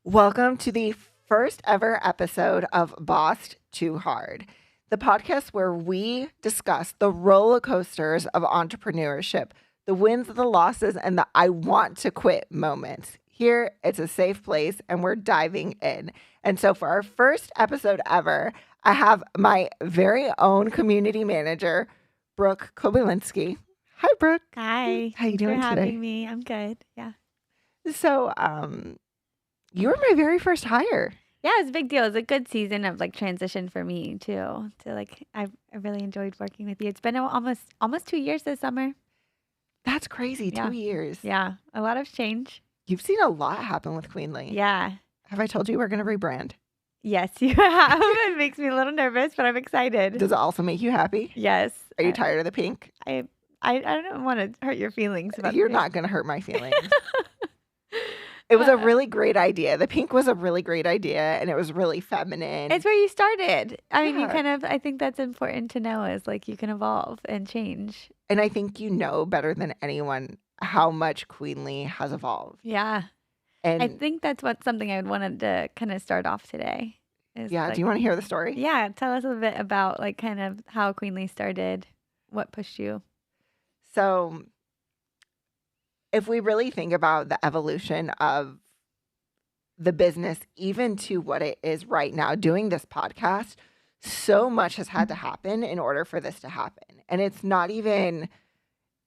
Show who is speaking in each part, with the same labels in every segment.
Speaker 1: Welcome to the first ever episode of Bossed Too Hard, the podcast where we discuss the roller coasters of entrepreneurship, the wins, the losses, and the I want to quit moments. Here, it's a safe place and we're diving in. And so for our first episode ever, I have my very own community manager, Brooke Kobylinski. Hi, Brooke.
Speaker 2: Hi.
Speaker 1: How you
Speaker 2: Thanks
Speaker 1: doing
Speaker 2: for
Speaker 1: today?
Speaker 2: having me. I'm good. Yeah.
Speaker 1: So, you were my very first hire.
Speaker 2: Yeah, it's a big deal. It's a good season of transition for me too. I really enjoyed working with you. It's been almost 2 years this summer.
Speaker 1: That's crazy.
Speaker 2: Yeah.
Speaker 1: 2 years.
Speaker 2: Yeah, a lot of change.
Speaker 1: You've seen a lot happen with Queenly.
Speaker 2: Yeah.
Speaker 1: Have I told you we're going to rebrand?
Speaker 2: Yes, you have. It makes me a little nervous, but I'm excited.
Speaker 1: Does it also make you happy?
Speaker 2: Yes.
Speaker 1: Are you tired of the pink?
Speaker 2: I don't want to hurt your feelings about
Speaker 1: You're
Speaker 2: it.
Speaker 1: not going to hurt my feelings. It was a really great idea. The pink was a really great idea, and it was really feminine.
Speaker 2: It's where you started. I mean,
Speaker 1: Yeah.
Speaker 2: I think that's important to know is you can evolve and change.
Speaker 1: And I think you know better than anyone how much Queenly has evolved.
Speaker 2: Yeah.
Speaker 1: And
Speaker 2: I think that's something I would wanted to kind of start off today. Is
Speaker 1: yeah, do you want to hear the story?
Speaker 2: Yeah, tell us a little bit about kind of how Queenly started, what pushed you.
Speaker 1: So if we really think about the evolution of the business, even to what it is right now, doing this podcast, so much has had to happen in order for this to happen. And it's not even,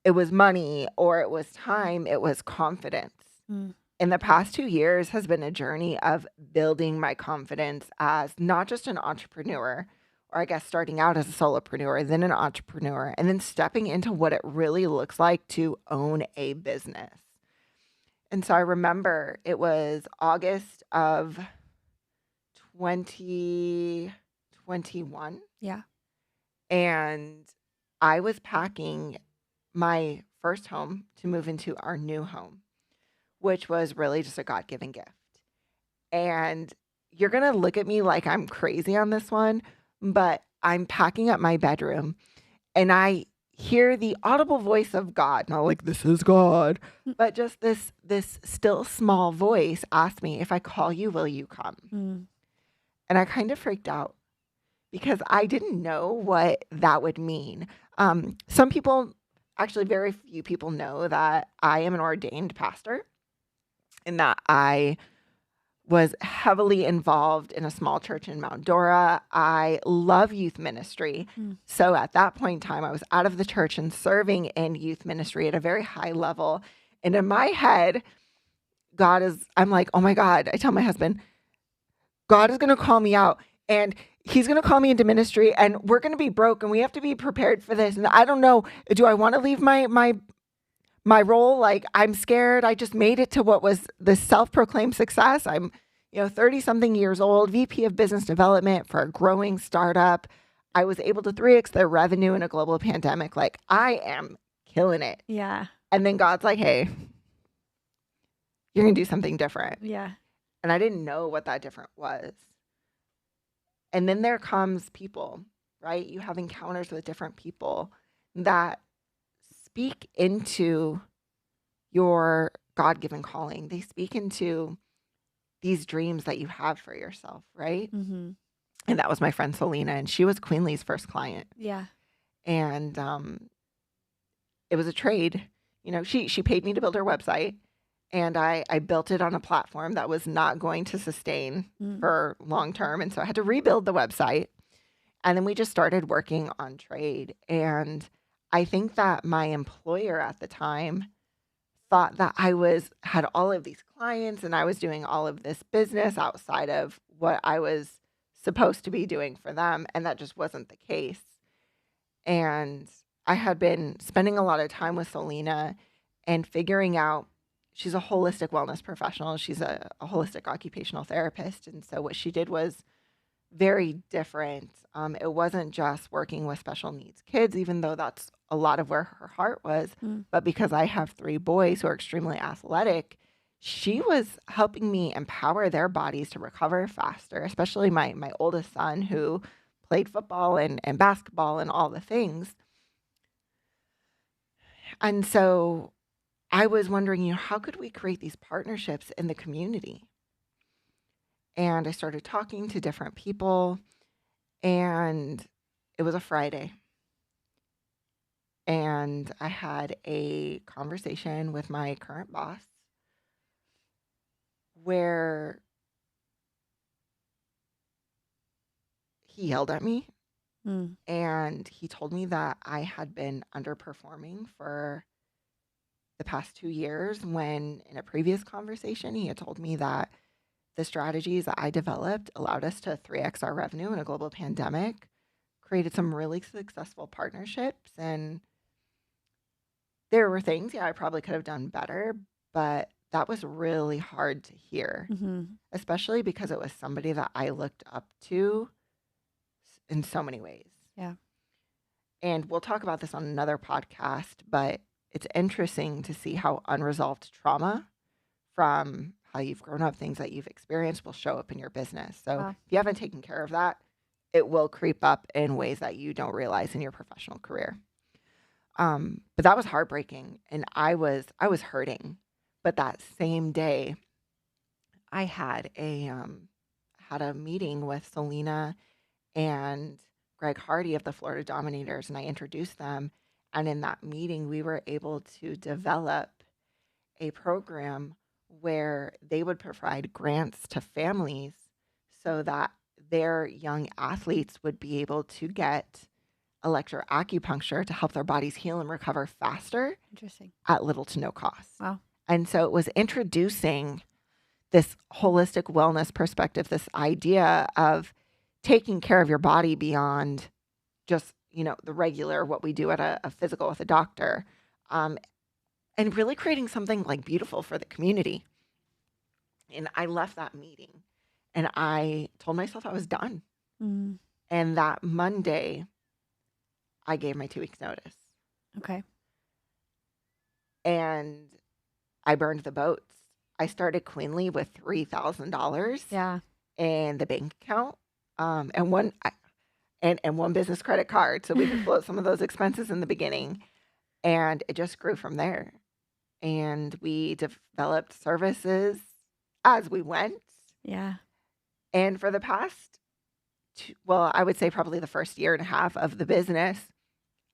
Speaker 1: it was money or it was time, it was confidence.
Speaker 2: Mm.
Speaker 1: In the past 2 years has been a journey of building my confidence as not just an entrepreneur, or I guess starting out as a solopreneur, then an entrepreneur, and then stepping into what it really looks like to own a business. And so I remember it was August of 2021.
Speaker 2: Yeah.
Speaker 1: And I was packing my first home to move into our new home, which was really just a God-given gift. And you're going to look at me like I'm crazy on this one, but I'm packing up my bedroom and I hear the audible voice of God. Not like this is God, but just this still small voice asked me, if I call you, will you come?
Speaker 2: Mm.
Speaker 1: And I kind of freaked out because I didn't know what that would mean. Some people, actually very few people know that I am an ordained pastor and that I was heavily involved in a small church in Mount Dora. I love youth ministry.
Speaker 2: Mm.
Speaker 1: So at that point in time, I was out of the church and serving in youth ministry at a very high level. And in my head, I'm like, oh my God, I tell my husband, God is going to call me out and he's going to call me into ministry and we're going to be broke and we have to be prepared for this. And I don't know, do I want to leave my role? Like, I'm scared. I just made it to what was the self-proclaimed success. I'm, 30-something years old, VP of business development for a growing startup. I was able to 3x their revenue in a global pandemic. Like, I am killing it.
Speaker 2: Yeah.
Speaker 1: And then God's like, hey, you're going to do something different.
Speaker 2: Yeah.
Speaker 1: And I didn't know what that different was. And then there comes people, right? You have encounters with different people that speak into your God-given calling. They speak into these dreams that you have for yourself, right?
Speaker 2: Mm-hmm.
Speaker 1: And that was my friend Selena, and she was Queenly's first client.
Speaker 2: Yeah.
Speaker 1: And it was a trade. She paid me to build her website, and I built it on a platform that was not going to sustain for long term. And so I had to rebuild the website. And then we just started working on trade. And I think that my employer at the time thought that I had all of these clients and I was doing all of this business outside of what I was supposed to be doing for them. And that just wasn't the case. And I had been spending a lot of time with Selena and figuring out, she's a holistic wellness professional. She's a holistic occupational therapist. And so what she did was very different. It wasn't just working with special needs kids, even though that's a lot of where her heart was. But because I have 3 boys who are extremely athletic, she was helping me empower their bodies to recover faster, especially my oldest son who played football and basketball and all the things. And so I was wondering, how could we create these partnerships in the community? And I started talking to different people, and it was a Friday. And I had a conversation with my current boss where he yelled at me
Speaker 2: Mm.
Speaker 1: and he told me that I had been underperforming for the past 2 years, when in a previous conversation he had told me that the strategies that I developed allowed us to 3x our revenue in a global pandemic, created some really successful partnerships, and there were things, yeah, I probably could have done better, but that was really hard to hear,
Speaker 2: Mm-hmm.
Speaker 1: especially because it was somebody that I looked up to in so many ways.
Speaker 2: Yeah.
Speaker 1: And we'll talk about this on another podcast, but it's interesting to see how unresolved trauma from how you've grown up, things that you've experienced, will show up in your business. So
Speaker 2: Wow.
Speaker 1: if you haven't taken care of that, it will creep up in ways that you don't realize in your professional career. But that was heartbreaking, and I was hurting. But that same day, I had a meeting with Selena and Greg Hardy of the Florida Dominators, and I introduced them. And in that meeting, we were able to develop a program where they would provide grants to families so that their young athletes would be able to get electroacupuncture to help their bodies heal and recover faster
Speaker 2: Interesting.
Speaker 1: at little to no cost.
Speaker 2: Wow.
Speaker 1: And so it was introducing this holistic wellness perspective, this idea of taking care of your body beyond just, the regular, what we do at a physical with a doctor, and really creating something like beautiful for the community. And I left that meeting and I told myself I was done.
Speaker 2: Mm.
Speaker 1: And that Monday, I gave my 2 weeks notice.
Speaker 2: Okay.
Speaker 1: And I burned the boats. I started Queenly with $3,000
Speaker 2: Yeah.
Speaker 1: in the bank account, and one business credit card, so we could float some of those expenses in the beginning, and it just grew from there. And we developed services as we went.
Speaker 2: Yeah.
Speaker 1: And for the past, I would say probably the first year and a half of the business,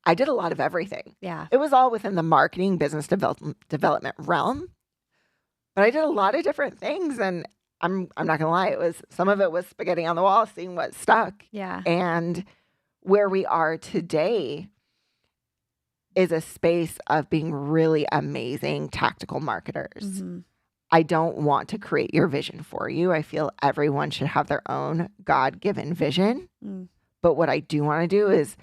Speaker 1: I did a lot of everything.
Speaker 2: Yeah.
Speaker 1: It was all within the marketing business development realm, but I did a lot of different things, and I'm not gonna lie, some of it was spaghetti on the wall, seeing what stuck.
Speaker 2: Yeah.
Speaker 1: And where we are today is a space of being really amazing tactical marketers.
Speaker 2: Mm-hmm.
Speaker 1: I don't want to create your vision for you. I feel everyone should have their own God-given vision.
Speaker 2: Mm.
Speaker 1: But what I do want to do is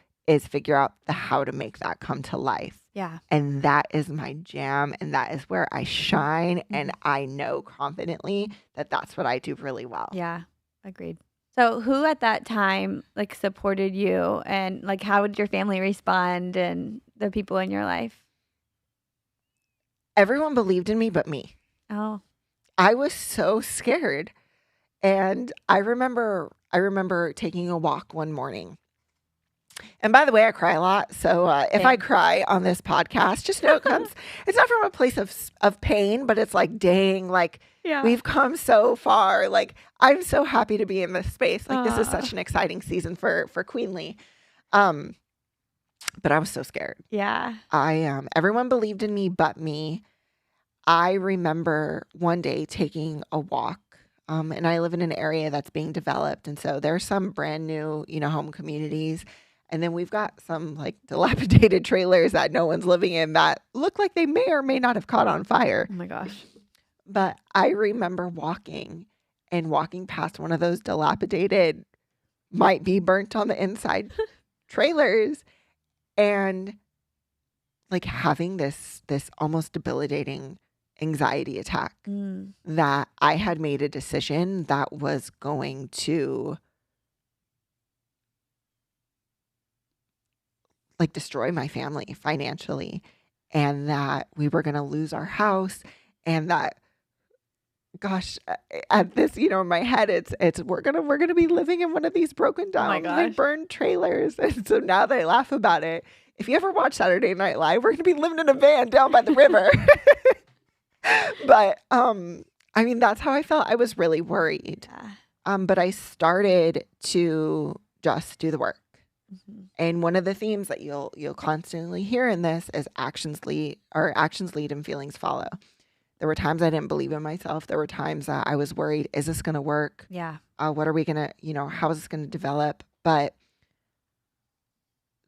Speaker 1: figure out the how to make that come to life.
Speaker 2: Yeah.
Speaker 1: And that is my jam, and that is where I shine.
Speaker 2: Mm-hmm.
Speaker 1: And I know confidently that that's what I do really well.
Speaker 2: Yeah. Agreed. So who at that time supported you, and how would your family respond and the people in your life?
Speaker 1: Everyone believed in me but me.
Speaker 2: Oh.
Speaker 1: I was so scared. And I remember taking a walk one morning. And by the way, I cry a lot. So if I cry on this podcast, just know it's not from a place of pain, but it's like, dang, we've come so far. I'm so happy to be in this space. This is such an exciting season for Queenly. But I was so scared.
Speaker 2: Yeah.
Speaker 1: Everyone believed in me but me. I remember one day taking a walk, and I live in an area that's being developed. And so there's some brand new, home communities. And then we've got some dilapidated trailers that no one's living in that look like they may or may not have caught on fire.
Speaker 2: Oh my gosh.
Speaker 1: But I remember walking past one of those dilapidated, might be burnt on the inside trailers, and having this almost debilitating anxiety attack that I had made a decision that was going to destroy my family financially, and that we were going to lose our house, and that, gosh, at this, in my head, it's we're gonna be living in one of these broken down, burned trailers. And so now they laugh about it. If you ever watch Saturday Night Live, we're gonna be living in a van down by the river. But that's how I felt. I was really worried. But I started to just do the work.
Speaker 2: Mhm.
Speaker 1: And one of the themes that you'll constantly hear in this is actions lead and feelings follow. There were times I didn't believe in myself. There were times that I was worried, is this going to work?
Speaker 2: Yeah.
Speaker 1: What are we going to, how is this going to develop? But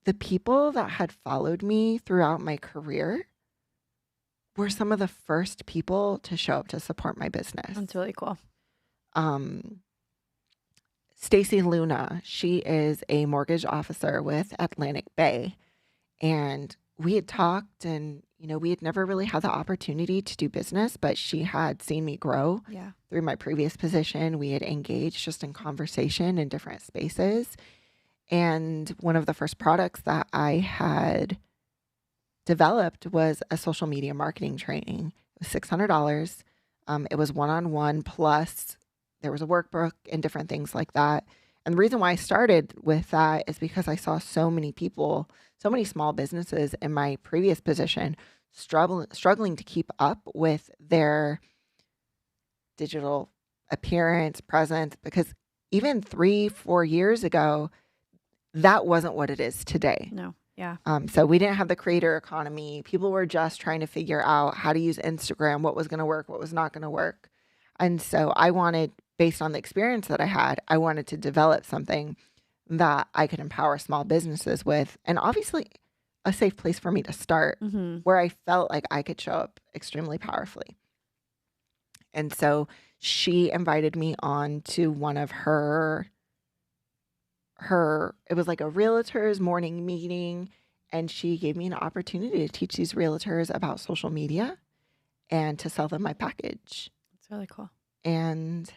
Speaker 1: the people that had followed me throughout my career were some of the first people to show up to support my business.
Speaker 2: That's really cool.
Speaker 1: Stacy Luna, she is a mortgage officer with Atlantic Bay. And we had talked and, we had never really had the opportunity to do business, but she had seen me grow through my previous position. We had engaged just in conversation in different spaces. And one of the first products that I had developed was a social media marketing training. It was $600. It was one-on-one, plus there was a workbook and different things like that. And the reason why I started with that is because I saw so many people, so many small businesses in my previous position struggling to keep up with their digital appearance, presence, because even 3-4 years ago, that wasn't what it is today.
Speaker 2: No. Yeah.
Speaker 1: So we didn't have the creator economy. People were just trying to figure out how to use Instagram, what was going to work, what was not going to work. And so I wanted, based on the experience that I had, I wanted to develop something that I could empower small businesses with. And obviously a safe place for me to start where I felt like I could show up extremely powerfully. And so she invited me on to one of her, it was like a realtor's morning meeting. And she gave me an opportunity to teach these realtors about social media and to sell them my package.
Speaker 2: That's really cool.
Speaker 1: And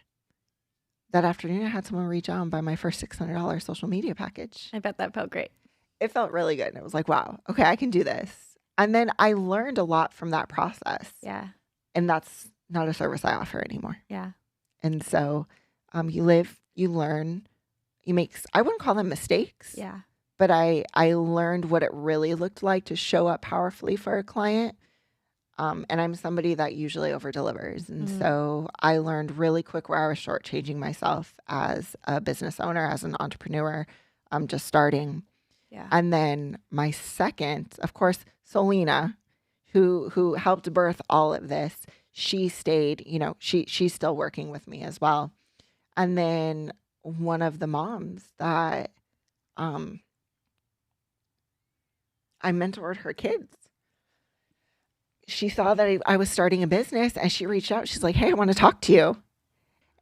Speaker 1: that afternoon, I had someone reach out and buy my first $600 social media package.
Speaker 2: I bet that felt great.
Speaker 1: It felt really good. And it was like, wow, okay, I can do this. And then I learned a lot from that process.
Speaker 2: Yeah.
Speaker 1: And that's not a service I offer anymore.
Speaker 2: Yeah.
Speaker 1: And so you live, you learn, you make, I wouldn't call them mistakes.
Speaker 2: Yeah.
Speaker 1: But I learned what it really looked like to show up powerfully for a client. And I'm somebody that usually over delivers. And so I learned really quick where I was shortchanging myself as a business owner, as an entrepreneur, just starting.
Speaker 2: Yeah.
Speaker 1: And then my second, of course, Selena, who helped birth all of this, she stayed, she's still working with me as well. And then one of the moms that I mentored her kids. She saw that I was starting a business and she reached out. She's like, hey, I want to talk to you.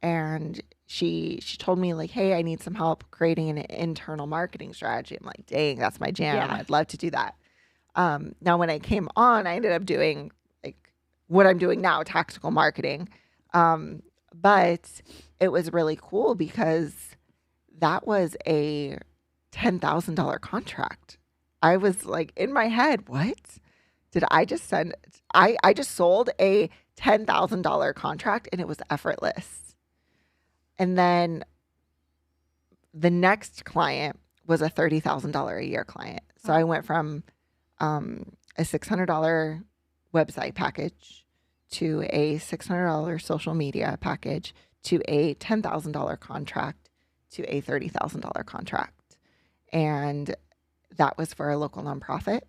Speaker 1: And she told me like, hey, I need some help creating an internal marketing strategy. I'm like, dang, that's my jam.
Speaker 2: Yeah.
Speaker 1: I'd love to do that. Now, when I came on, I ended up doing like what I'm doing now, tactical marketing. But it was really cool because that was a $10,000 contract. I was like in my head, what? Did I just send? I just sold a $10,000 contract and it was effortless. And then the next client was a $30,000 a year client. So I went from a $600 website package to a $600 social media package to a $10,000 contract to a $30,000 contract. And that was for a local nonprofit.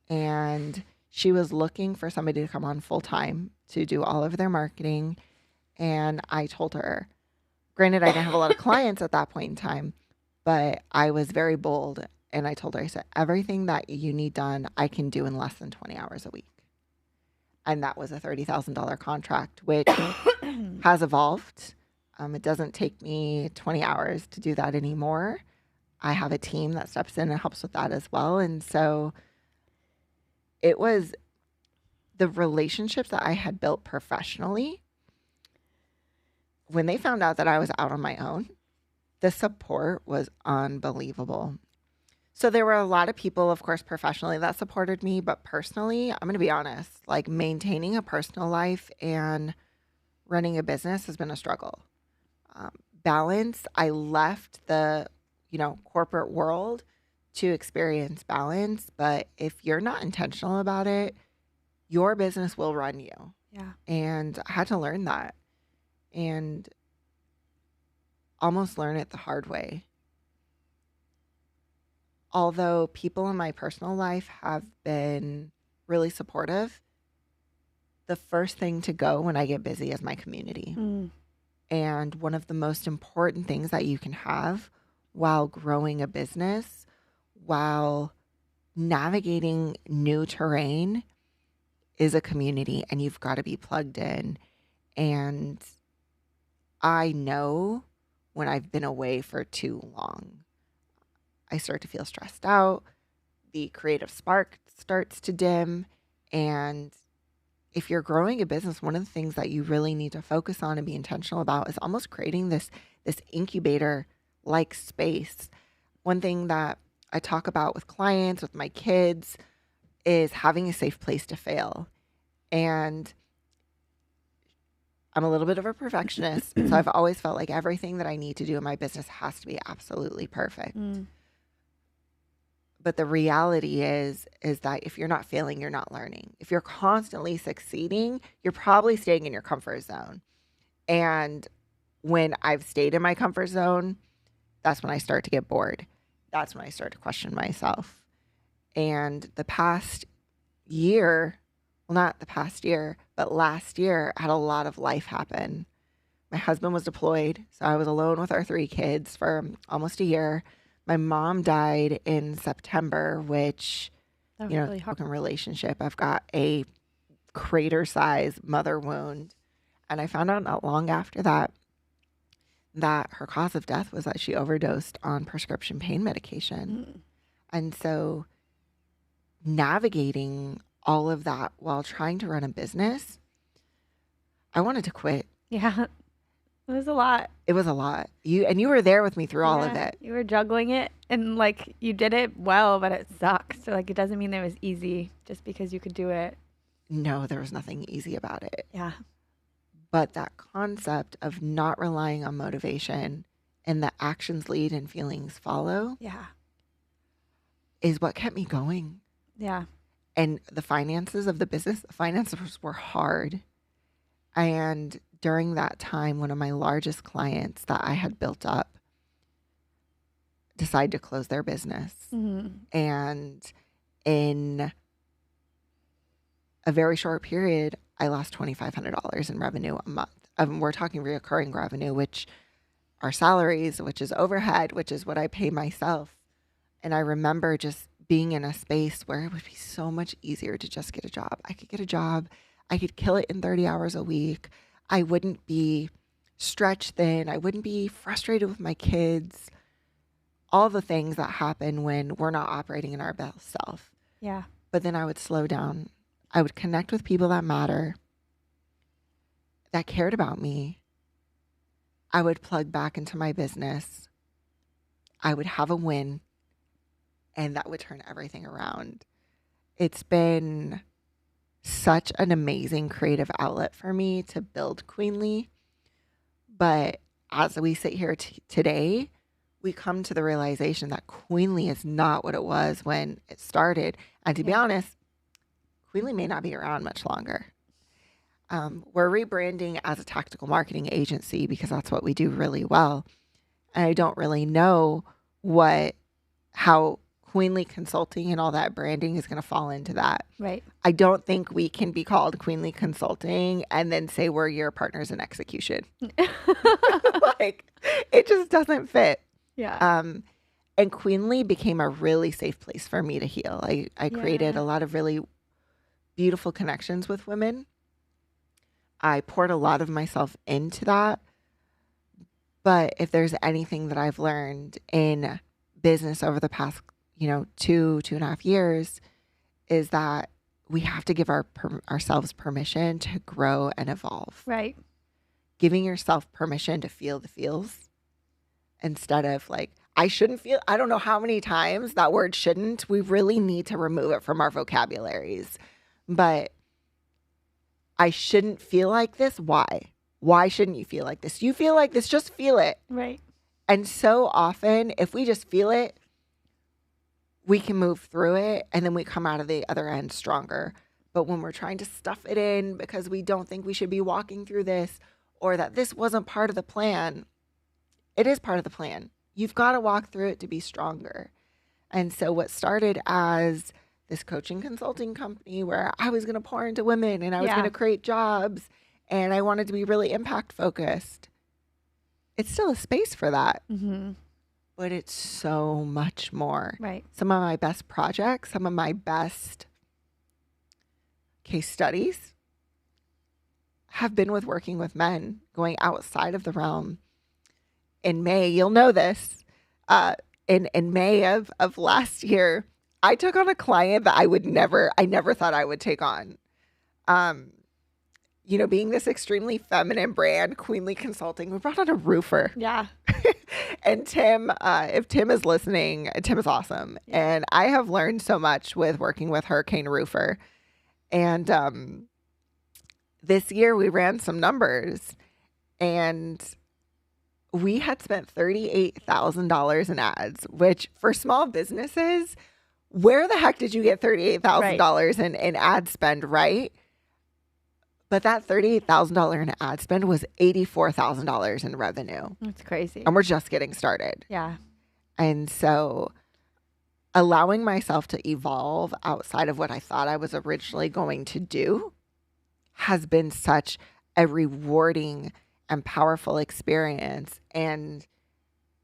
Speaker 1: And she was looking for somebody to come on full time to do all of their marketing. And I told her, granted, I didn't have a lot of clients at that point in time, but I was very bold. And I told her, I said, everything that you need done, I can do in less than 20 hours a week. And that was a $30,000 contract, which has evolved. It doesn't take me 20 hours to do that anymore. I have a team that steps in and helps with that as well. And so it was the relationships that I had built professionally. When they found out that I was out on my own, the support was unbelievable. So there were a lot of people, of course, professionally that supported me, but personally, I'm going to be honest, like maintaining a personal life and running a business has been a struggle. Balance, I left the, corporate world to experience balance, but if you're not intentional about it, your business will run you.
Speaker 2: Yeah.
Speaker 1: And I had to learn that. And almost learn it the hard way. Although people in my personal life have been really supportive, the first thing to go when I get busy is my community. And one of the most important things that you can have while growing a business, while navigating new terrain, is a community, and you've got to be plugged in. And I know when I've been away for too long, I start to feel stressed out. The creative spark starts to dim. And if you're growing a business, one of the things that you really need to focus on and be intentional about is almost creating this incubator like space. One thing that I talk about with clients, with my kids, is having a safe place to fail. And I'm a little bit of a perfectionist, so I've always felt like everything that I need to do in my business has to be absolutely perfect. But the reality is that if you're not failing, you're not learning. If you're constantly succeeding, you're probably staying in your comfort zone. And when I've stayed in my comfort zone, that's when I start to get bored. That's when I start to question myself. And the past year, well, not the past year, but last year, I had a lot of life happen. My husband was deployed, so I was alone with our 3 kids for almost a year. My mom died in September, which,
Speaker 2: That was
Speaker 1: you know,
Speaker 2: really hard.
Speaker 1: broken relationship. I've got a crater-sized mother wound. And I found out not long after that her cause of death was that she overdosed on prescription pain medication. And so navigating all of that while trying to run a business, I wanted to quit.
Speaker 2: Yeah. It was a lot.
Speaker 1: It was a lot. You were there with me through all of it.
Speaker 2: You were juggling it, and like you did it well, but it sucks. So like it doesn't mean it was easy just because you could do it.
Speaker 1: No, there was nothing easy about it.
Speaker 2: Yeah.
Speaker 1: But that concept of not relying on motivation and the actions lead and feelings follow
Speaker 2: Yeah.
Speaker 1: is what kept me going.
Speaker 2: Yeah.
Speaker 1: And the finances of the business, the finances were hard. And during that time, one of my largest clients that I had built up decided to close their business. And in a very short period, I lost $2,500 in revenue a month. We're talking recurring revenue, which are salaries, which is overhead, which is what I pay myself. And I remember just being in a space where it would be so much easier to just get a job. I could get a job. I could kill it in 30 hours a week. I wouldn't be stretched thin. I wouldn't be frustrated with my kids. All the things that happen when we're not operating in our best self.
Speaker 2: Yeah.
Speaker 1: But then I would slow down. I would connect with people that matter, that cared about me. I would plug back into my business. I would have a win, and that would turn everything around. It's been such an amazing creative outlet for me to build Queenly. But as we sit here today, we come to the realization that Queenly is not what it was when it started. And to be honest, Queenly may not be around much longer. We're rebranding as a tactical marketing agency because that's what we do really well. And I don't really know how Queenly Consulting and all that branding is going to fall into that.
Speaker 2: Right.
Speaker 1: I don't think we can be called Queenly Consulting and then say we're your partners in execution. Like, it just doesn't fit.
Speaker 2: Yeah.
Speaker 1: And Queenly became a really safe place for me to heal. I created a lot of really beautiful connections with women. I poured a lot of myself into that. But if there's anything that I've learned in business over the past, 2.5 years, is that we have to give ourselves permission to grow and evolve.
Speaker 2: Right.
Speaker 1: Giving yourself permission to feel the feels instead of like, I shouldn't feel. I don't know how many times that word shouldn't. We really need to remove it from our vocabularies. But I shouldn't feel like this. Why? Why shouldn't you feel like this? You feel like this, just feel it.
Speaker 2: Right.
Speaker 1: And so often, if we just feel it, we can move through it and then we come out of the other end stronger. But when we're trying to stuff it in because we don't think we should be walking through this or that this wasn't part of the plan, It is part of the plan. You've got to walk through it to be stronger. And so what started as this coaching consulting company where I was going to pour into women and I was going to create jobs and I wanted to be really impact focused. It's still a space for that.
Speaker 2: Mm-hmm.
Speaker 1: But it's so much more.
Speaker 2: Right.
Speaker 1: Some of my best projects, some of my best case studies have been with working with men, going outside of the realm. In May, you'll know this, in May of last year, I took on a client that I never thought I would take on. Being this extremely feminine brand, Queenly Consulting, we brought on a roofer.
Speaker 2: Yeah.
Speaker 1: And Tim, if Tim is listening, Tim is awesome. Yeah. And I have learned so much with working with Hurricane Roofer. And this year we ran some numbers and we had spent $38,000 in ads, which for small businesses, where the heck did you get $38,000 in ad spend, right? But that $38,000 in ad spend was $84,000 in revenue.
Speaker 2: That's crazy.
Speaker 1: And we're just getting started.
Speaker 2: Yeah.
Speaker 1: And so allowing myself to evolve outside of what I thought I was originally going to do has been such a rewarding and powerful experience. And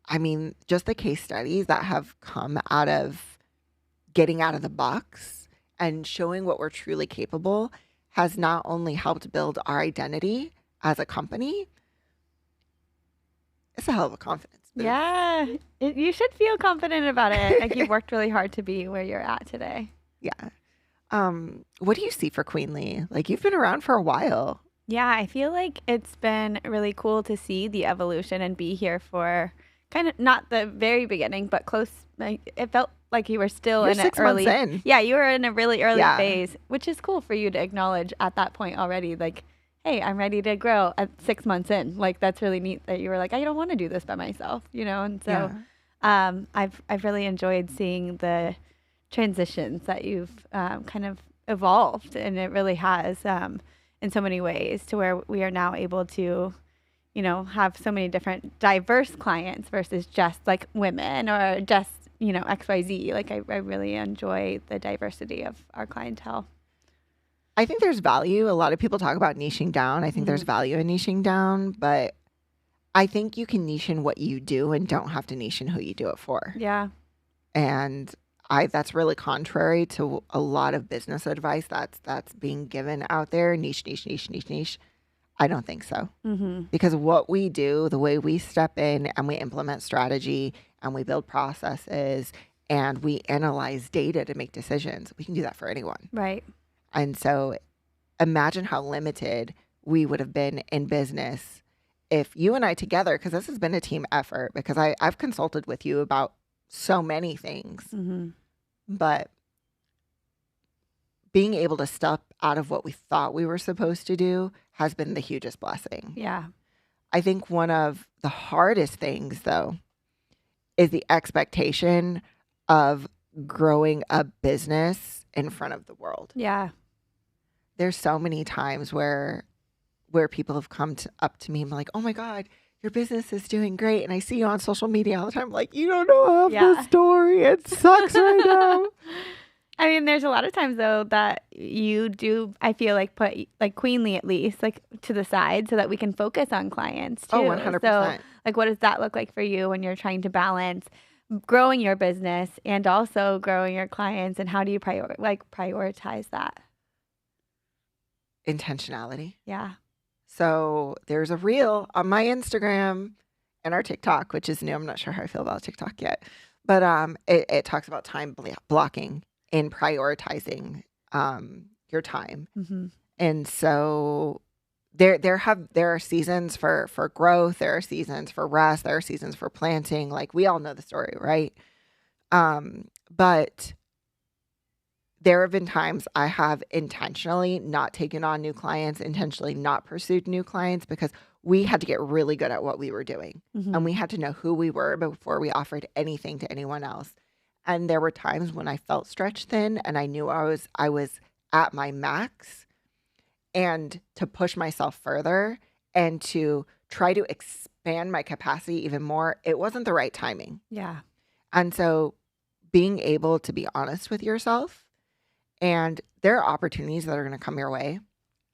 Speaker 1: I mean, just the case studies that have come out of getting out of the box and showing what we're truly capable has not only helped build our identity as a company, it's a hell of a confidence boost.
Speaker 2: Yeah. You should feel confident about it. Like you've worked really hard to be where you're at today.
Speaker 1: Yeah. What do you see for Queenly? Like you've been around for a while.
Speaker 2: Yeah, I feel like it's been really cool to see the evolution and be here for kind of not the very beginning, but close. Like, it felt like you were still in an early.
Speaker 1: 6 months in.
Speaker 2: Yeah, you were in a really early phase, which is cool for you to acknowledge at that point already. Like, hey, I'm ready to grow at 6 months in. Like that's really neat that you were like, I don't want to do this by myself, And so, I've really enjoyed seeing the transitions that you've kind of evolved, and it really has. In so many ways to where we are now able to, have so many different diverse clients versus just like women or just, XYZ. Like I really enjoy the diversity of our clientele.
Speaker 1: I think there's value. A lot of people talk about niching down. I think there's value in niching down, but I think you can niche in what you do and don't have to niche in who you do it for.
Speaker 2: Yeah.
Speaker 1: And that's really contrary to a lot of business advice that's being given out there. Niche. I don't think so. Mm-hmm. Because what we do, the way we step in and we implement strategy and we build processes and we analyze data to make decisions, we can do that for anyone.
Speaker 2: Right.
Speaker 1: And so imagine how limited we would have been in business if you and I together, because this has been a team effort, because I've consulted with you about so many things. Mm-hmm. But being able to step out of what we thought we were supposed to do has been the hugest blessing.
Speaker 2: Yeah.
Speaker 1: I think one of the hardest things, though, is the expectation of growing a business in front of the world.
Speaker 2: Yeah.
Speaker 1: There's so many times where people have come up to me and like, oh my God, your business is doing great. And I see you on social media all the time. I'm like, you don't know half the story. It sucks right now.
Speaker 2: I mean, there's a lot of times, though, that you do, I feel like, put, like, Queenly at least, like, to the side so that we can focus on clients, too.
Speaker 1: Oh, 100%.
Speaker 2: So, like, what does that look like for you when you're trying to balance growing your business and also growing your clients? And how do you prioritize that?
Speaker 1: Intentionality.
Speaker 2: Yeah.
Speaker 1: So there's a reel on my Instagram and our TikTok, which is new. I'm not sure how I feel about TikTok yet. But it talks about time blocking and prioritizing your time. Mm-hmm. And so there are seasons for growth. There are seasons for rest. There are seasons for planting. Like we all know the story, right? But there have been times I have intentionally not taken on new clients, intentionally not pursued new clients because we had to get really good at what we were doing. Mm-hmm. And we had to know who we were before we offered anything to anyone else. And there were times when I felt stretched thin and I knew I was at my max, and to push myself further and to try to expand my capacity even more, it wasn't the right timing.
Speaker 2: Yeah.
Speaker 1: And so being able to be honest with yourself, and there are opportunities that are going to come your way,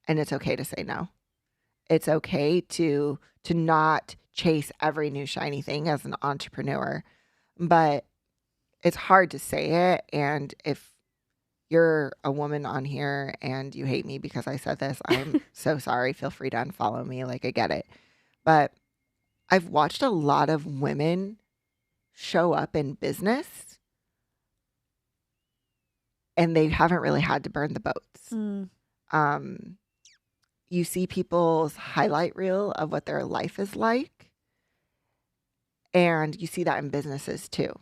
Speaker 1: and it's okay to say no. It's okay to not chase every new shiny thing as an entrepreneur, but it's hard to say it. And if you're a woman on here and you hate me because I said this, I'm so sorry. Feel free to unfollow me. Like, I get it. But I've watched a lot of women show up in business and they haven't really had to burn the boats. You see people's highlight reel of what their life is like, and you see that in businesses too.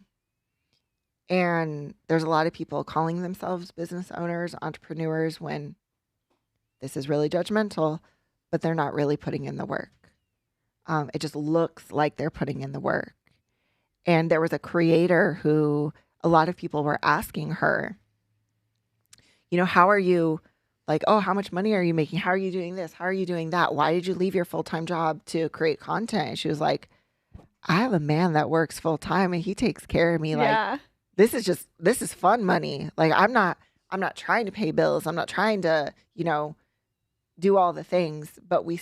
Speaker 1: And there's a lot of people calling themselves business owners, entrepreneurs, when this is really judgmental, but they're not really putting in the work. It just looks like they're putting in the work. And there was a creator who a lot of people were asking her, you know, how are you, like, oh, how much money are you making? How are you doing this? How are you doing that? Why did you leave your full-time job to create content? And she was like, I have a man that works full-time and he takes care of me.
Speaker 2: Yeah.
Speaker 1: Like, this is fun money. Like, I'm not trying to pay bills. I'm not trying to, you know, do all the things, but we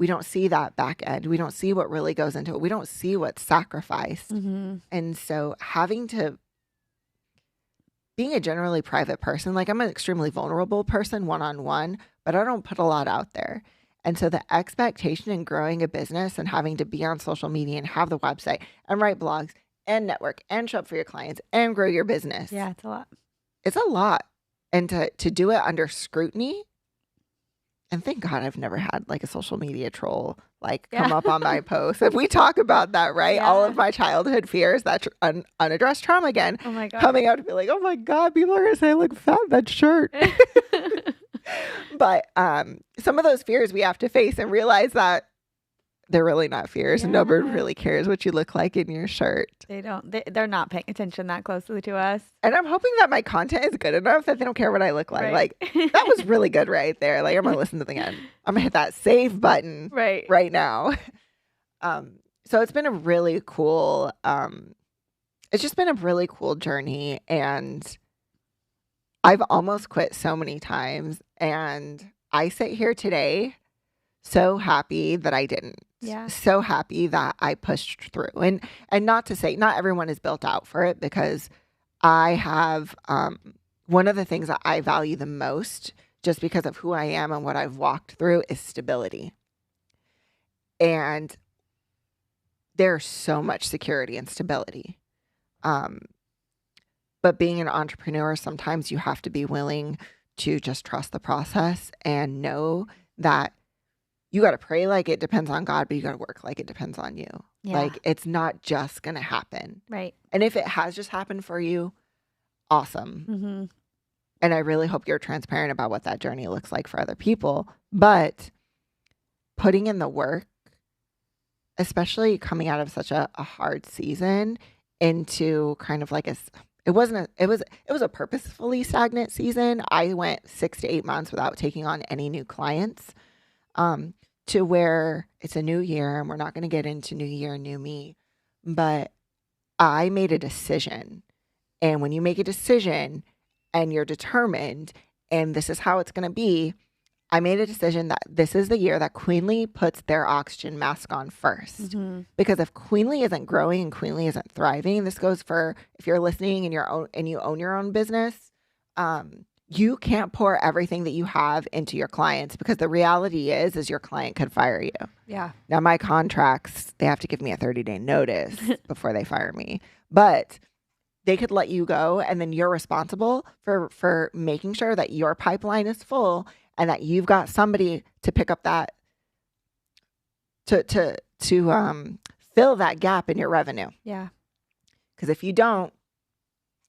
Speaker 1: don't see that back end. We don't see what really goes into it. We don't see what's sacrificed. And so being a generally private person, like, I'm an extremely vulnerable person one-on-one, but I don't put a lot out there. And so the expectation in growing a business and having to be on social media and have the website and write blogs and network and show up for your clients and grow your business.
Speaker 2: Yeah, it's a lot.
Speaker 1: It's a lot. And to do it under scrutiny, and thank God I've never had like a social media troll like come up on my post. If we talk about that, right?
Speaker 2: Yeah.
Speaker 1: All of my childhood fears, that unaddressed trauma again,
Speaker 2: Oh my God.
Speaker 1: coming out to be like, oh my God, people are going to say I look fat in that shirt. But some of those fears we have to face and realize that they're really not fears.
Speaker 2: Yeah.
Speaker 1: Nobody really cares what you look like in your shirt.
Speaker 2: They don't. They're not paying attention that closely to us.
Speaker 1: And I'm hoping that my content is good enough that they don't care what I look like.
Speaker 2: Right.
Speaker 1: Like, that was really good right there. Like, I'm going to listen to the end. I'm going to hit that save button right now. So it's been a really cool, it's just been a really cool journey. And I've almost quit so many times. And I sit here today so happy that I didn't.
Speaker 2: Yeah.
Speaker 1: So happy that I pushed through. And not to say not everyone is built out for it, because I have one of the things that I value the most, just because of who I am and what I've walked through, is stability. And there's so much security and stability. But being an entrepreneur, sometimes you have to be willing to just trust the process and know that you got to pray like it depends on God, but you got to work like it depends on you.
Speaker 2: Yeah.
Speaker 1: Like, it's not just going to happen.
Speaker 2: Right.
Speaker 1: And if it has just happened for you, awesome. And I really hope you're transparent about what that journey looks like for other people. But putting in the work, especially coming out of such a hard season into kind of like it was a purposefully stagnant season. I went 6 to 8 months without taking on any new clients. To where it's a new year and we're not going to get into new year, new me, but I made a decision. And when you make a decision and you're determined and this is how it's going to be, I made a decision that this is the year that Queenly puts their oxygen mask on first. Because if Queenly isn't growing and Queenly isn't thriving, this goes for if you're listening and you own your own business, you can't pour everything that you have into your clients, because the reality is your client could fire you.
Speaker 2: Yeah.
Speaker 1: Now, my contracts, they have to give me a 30-day notice before they fire me, but they could let you go, and then you're responsible for making sure that your pipeline is full and that you've got somebody to pick up that to fill that gap in your revenue.
Speaker 2: Yeah.
Speaker 1: Because if you don't,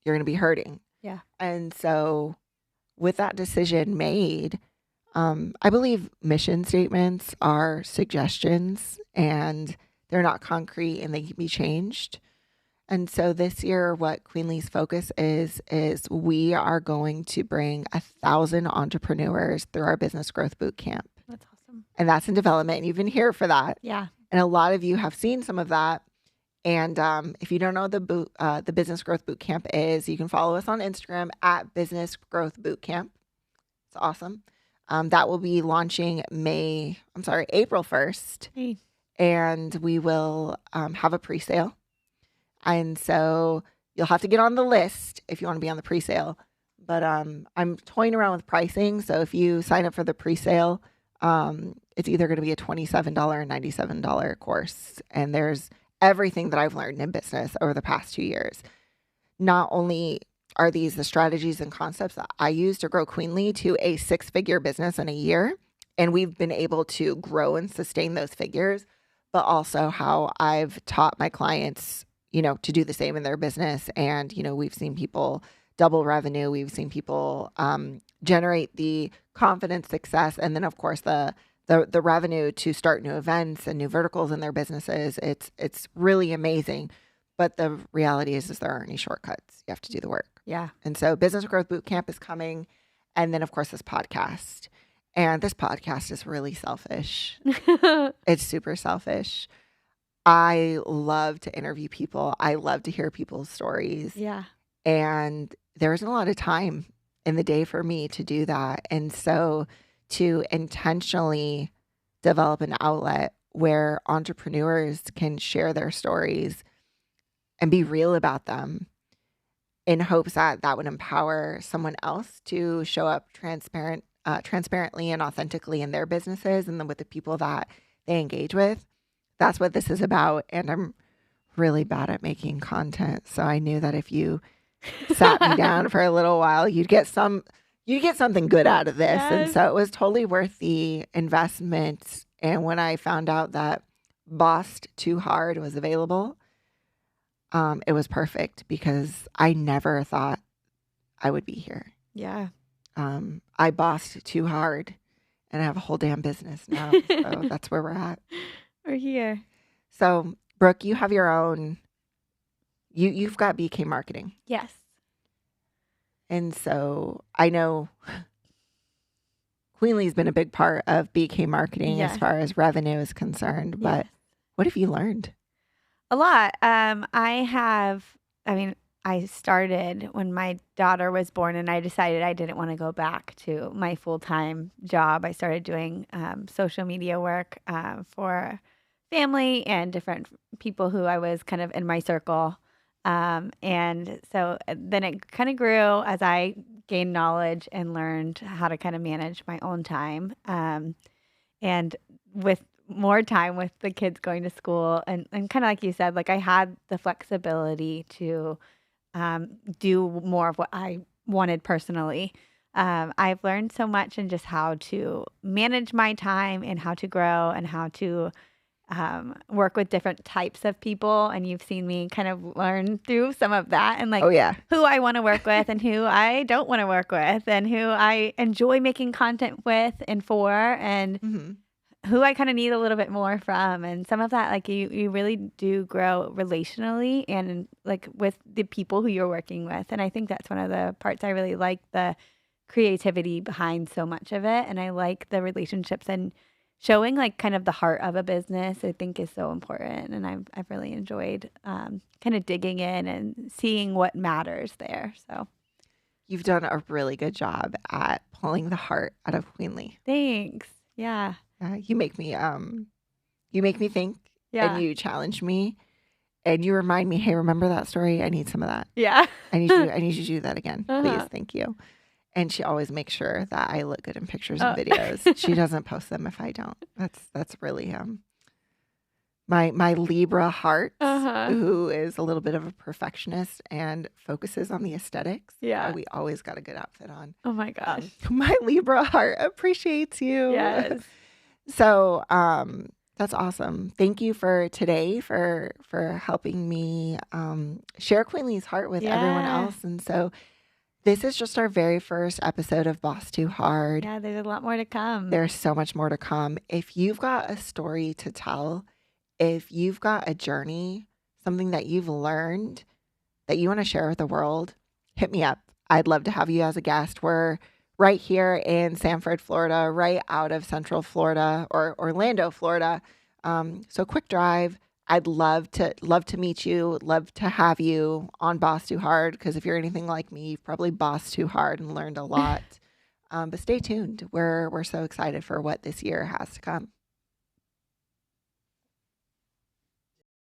Speaker 1: you're going to be hurting.
Speaker 2: Yeah.
Speaker 1: And so with that decision made, I believe mission statements are suggestions and they're not concrete and they can be changed. And so this year, what Queenly's focus is we are going to bring 1,000 entrepreneurs through our business growth boot camp.
Speaker 2: That's awesome.
Speaker 1: And that's in development. And you've been here for that.
Speaker 2: Yeah.
Speaker 1: And a lot of you have seen some of that. And if you don't know the Business Growth Bootcamp is, you can follow us on Instagram at Business Growth Bootcamp. It's awesome. That will be launching April 1st.
Speaker 2: Hey.
Speaker 1: And we will have a pre-sale. And so you'll have to get on the list if you want to be on the pre-sale. But I'm toying around with pricing. So if you sign up for the pre-sale, it's either going to be a $27 or $97 course. And there's everything that I've learned in business over the past 2 years. Not only are these the strategies and concepts that I use to grow Queenly to a 6-figure business in a year, and we've been able to grow and sustain those figures, but also how I've taught my clients, to do the same in their business. And, we've seen people double revenue. We've seen people generate the confidence, success, and then, of course, the revenue to start new events and new verticals in their businesses. It's really amazing. But the reality is there aren't any shortcuts. You have to do the work.
Speaker 2: Yeah.
Speaker 1: And so Business Growth Bootcamp is coming. And then, of course, this podcast. And this podcast is really selfish. It's super selfish. I love to interview people. I love to hear people's stories.
Speaker 2: Yeah.
Speaker 1: And there isn't a lot of time in the day for me to do that. And so to intentionally develop an outlet where entrepreneurs can share their stories and be real about them in hopes that that would empower someone else to show up transparently and authentically in their businesses and then with the people that they engage with. That's what this is about. And I'm really bad at making content. So I knew that if you sat me down for a little while, you'd get something good out of this. Yes. And so it was totally worth the investment. And when I found out that Bossed Too Hard was available, it was perfect because I never thought I would be here.
Speaker 2: Yeah.
Speaker 1: I bossed too hard and I have a whole damn business now. So that's where we're at.
Speaker 2: We're here.
Speaker 1: So Brooke, you have your own, you've got BK Marketing.
Speaker 2: Yes.
Speaker 1: And so I know Queenly's been a big part of BK Marketing as far as revenue is concerned. But what have you learned?
Speaker 2: A lot. I started when my daughter was born and I decided I didn't want to go back to my full-time job. I started doing social media work for family and different people who I was kind of in my circle. And so then it kind of grew as I gained knowledge and learned how to kind of manage my own time. And with more time with the kids going to school and kind of like you said, like I had the flexibility to do more of what I wanted personally. I've learned so much in just how to manage my time and how to grow and how to work with different types of people. And you've seen me kind of learn through some of that and who I want to work with and who I don't want to work with and who I enjoy making content with and for and who I kind of need a little bit more from. And some of that, like you really do grow relationally and like with the people who you're working with. And I think that's one of the parts I really like, the creativity behind so much of it. And I like the relationships and showing like kind of the heart of a business, I think is so important. And I've really enjoyed kind of digging in and seeing what matters there. So
Speaker 1: you've done a really good job at pulling the heart out of Queenly.
Speaker 2: Thanks. Yeah.
Speaker 1: You make me think, and you challenge me, and you remind me, hey, remember that story? I need some of that.
Speaker 2: Yeah.
Speaker 1: I need you to do that again, please. Thank you. And she always makes sure that I look good in pictures and videos. She doesn't post them if I don't. That's really my Libra heart, who is a little bit of a perfectionist and focuses on the aesthetics.
Speaker 2: Yeah.
Speaker 1: We always got a good outfit on.
Speaker 2: Oh my gosh.
Speaker 1: My Libra heart appreciates you.
Speaker 2: Yes.
Speaker 1: So that's awesome. Thank you for today for helping me share Queenly's heart with everyone else. And so this is just our very first episode of Boss Too Hard.
Speaker 2: Yeah, there's a lot more to come.
Speaker 1: There's so much more to come. If you've got a story to tell, if you've got a journey, something that you've learned that you want to share with the world, hit me up. I'd love to have you as a guest. We're right here in Sanford, Florida, right out of Central Florida or Orlando, Florida. So quick drive. I'd love to meet you, love to have you on Boss Too Hard, because if you're anything like me, you've probably bossed too hard and learned a lot. But stay tuned. We're so excited for what this year has to come.